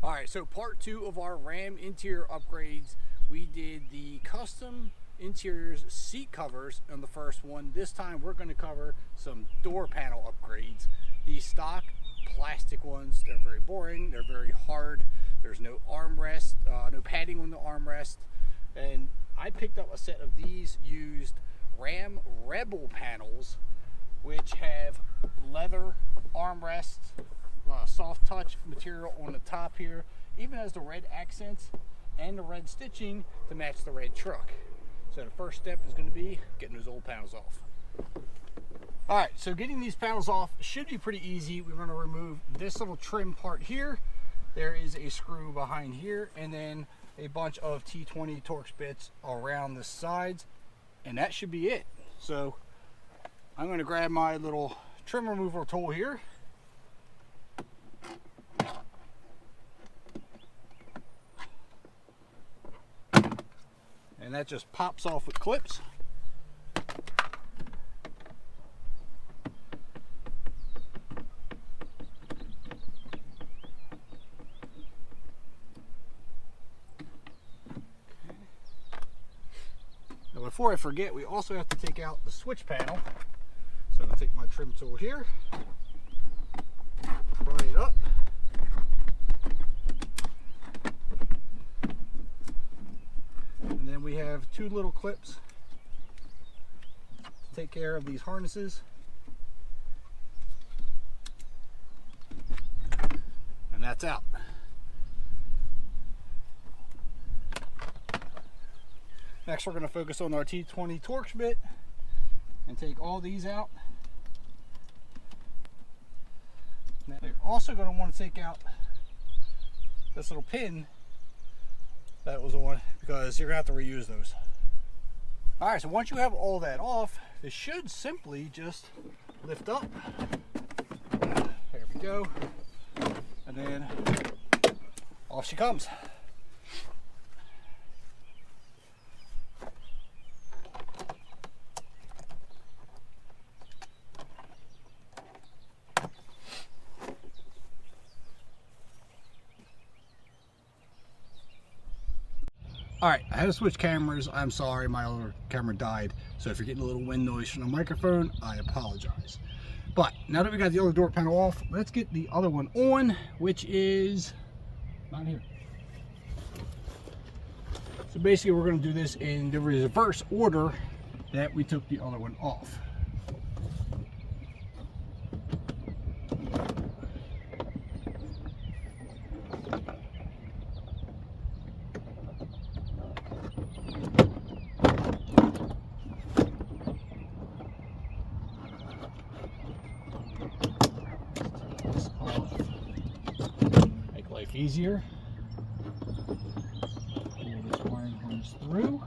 All right, so part 2 of our Ram interior upgrades. We did the custom interiors seat covers on the first one. This time we're going to cover some door panel upgrades. These stock plastic ones, they're very boring, they're very hard. There's no armrest, no padding on the armrest. And I picked up a set of these used Ram Rebel panels, which have leather armrests, soft touch material on the top here, even has the red accents and the red stitching to match the red truck. So the first step is going to be getting those old panels off. All right, so getting these panels off should be pretty easy. We're going to remove this little trim part here. There is a screw behind here, and then a bunch of T20 Torx bits around the sides, and that should be it. So I'm going to grab my little trim removal tool here. And that just pops off with clips. Now before I forget, we also have to take out the switch panel. So I'm going to take my trim tool here, pry it up. And then we have two little clips to take care of these harnesses. And that's out. Next we're going to focus on our T20 Torx bit and take all these out. Now you're also going to want to take out this little pin that was on, because you're going to have to reuse those. All right, so once you have all that off, this should simply just lift up. There we go. And then off she comes. All right, I had to switch cameras. I'm sorry, my other camera died. So if you're getting a little wind noise from the microphone, I apologize. But now that we got the other door panel off, let's get the other one on, which is not here. So basically we're gonna do this in the reverse order that we took the other one off. Easier. Pull this wiring harness through.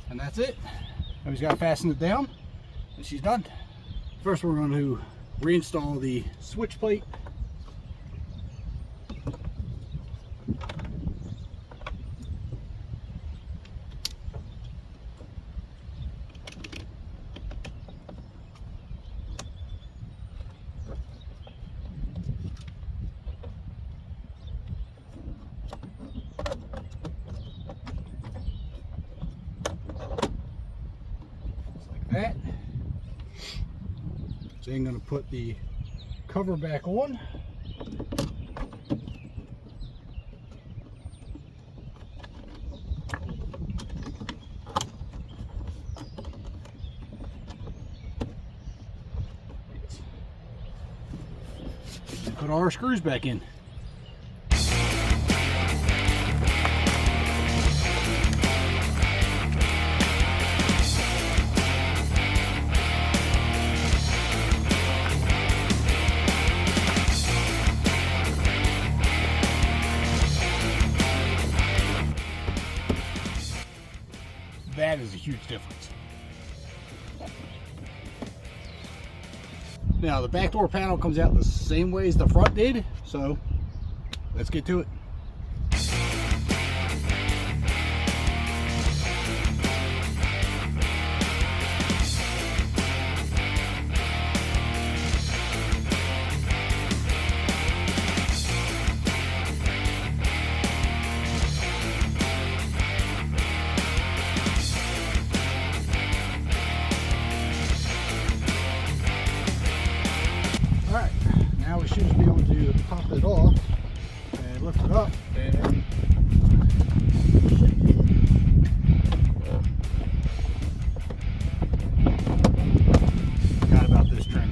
And that's it. Now he's got to fasten it down, and she's done. First we're going to reinstall the switch plate. That. So I'm going to put the cover back on. put our screws back in. That is a huge difference. Now the back door panel comes out the same way as the front did, so let's get to it. Alright, now we should be able to pop it off and lift it up and forgot about this trim.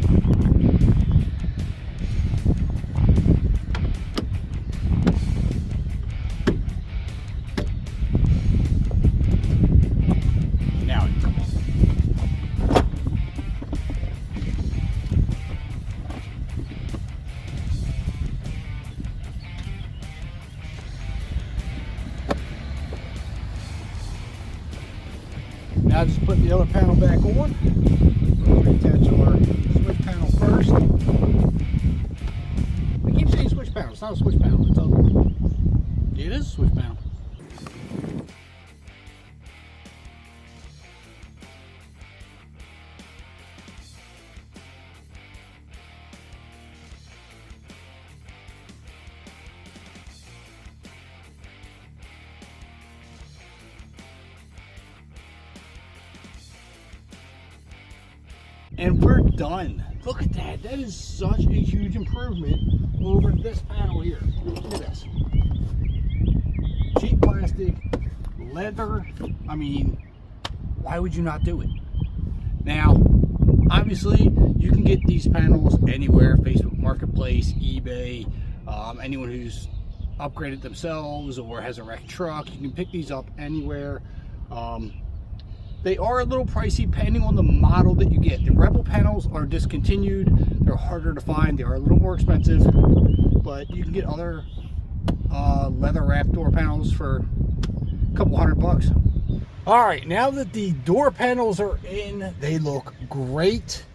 Now it can come off. Now just put the other panel back on. We'll reattach our switch panel first. I keep saying switch panel. It's not a switch panel. It's a, it is a switch panel. And we're done. Look at that. That is such a huge improvement over this panel here. Look at this. Cheap plastic, leather. I mean, why would you not do it? Now, obviously, you can get these panels anywhere. Facebook Marketplace, eBay, anyone who's upgraded themselves or has a wrecked truck. You can pick these up anywhere. They are a little pricey depending on the model that you get. The Rebel panels are discontinued. They're harder to find. They are a little more expensive, but you can get other leather wrapped door panels for a couple $100. All right, now that the door panels are in, they look great.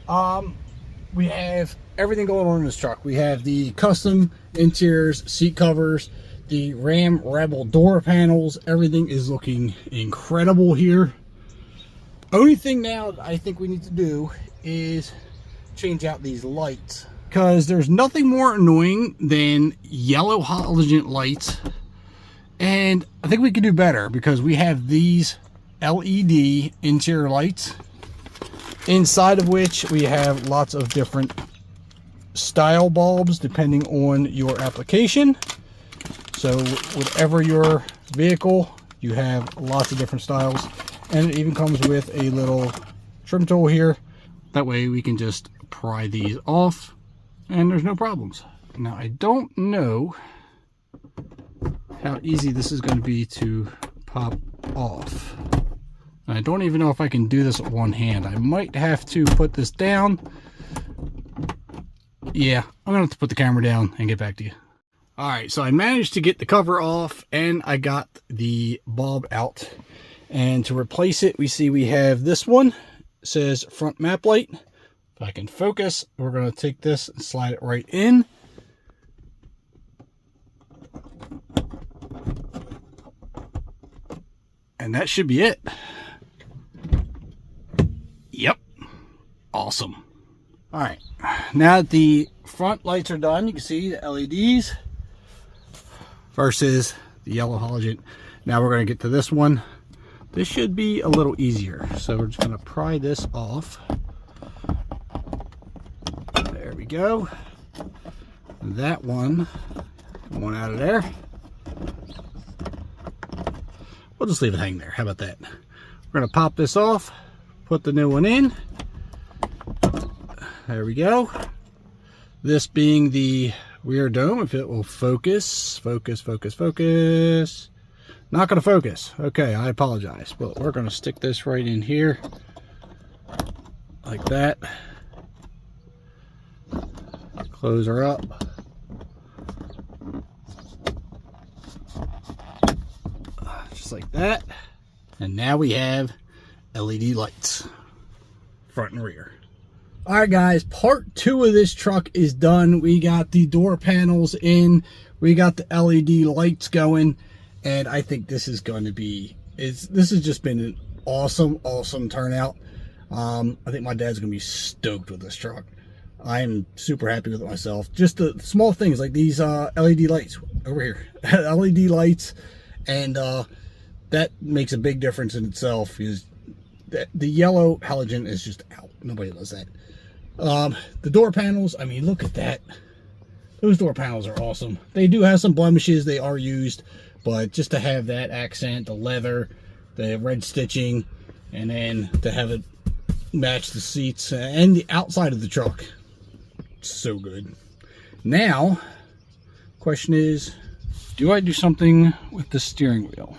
We have everything going on in this truck. We have the custom interiors, seat covers, the Ram Rebel door panels. Everything is looking incredible here. Only thing now I think we need to do is change out these lights, because there's nothing more annoying than yellow halogen lights, and I think we can do better because we have these LED interior lights, inside of which we have lots of different style bulbs depending on your application. So whatever your vehicle, you have lots of different styles. And it even comes with a little trim tool here. That way we can just pry these off and there's no problems. Now I don't know how easy this is going to be to pop off. And I don't even know if I can do this with one hand. I might have to put this down. Yeah, I'm going to have to put the camera down and get back to you. Alright, so I managed to get the cover off and I got the bulb out. And to replace it, we see we have this one. It says front map light. If I can focus, we're going to take this and slide it right in. And that should be it. Yep. Awesome. All right. Now that the front lights are done, you can see the LEDs versus the yellow halogen. Now we're going to get to this one. This should be a little easier. So we're just going to pry this off. There we go. That one out of there. We'll just leave it hang there. How about that? We're going to pop this off, put the new one in. There we go. This being the rear dome, if it will focus. Not going to focus. Okay, I apologize. But we're going to stick this right in here. Like that. Close her up. Just like that. And now we have LED lights. Front and rear. Alright guys, part 2 of this truck is done. We got the door panels in. We got the LED lights going. And I think this is going to be, this has just been an awesome turnout. I think my dad's going to be stoked with this truck. I am super happy with it myself. Just the small things like these LED lights over here. LED lights. And that makes a big difference in itself. Because the yellow halogen is just out. Nobody does that. The door panels, I mean, look at that. Those door panels are awesome. They do have some blemishes. They are used. But just to have that accent, the leather, the red stitching, and then to have it match the seats and the outside of the truck. So good. Now, question is, do I do something with the steering wheel?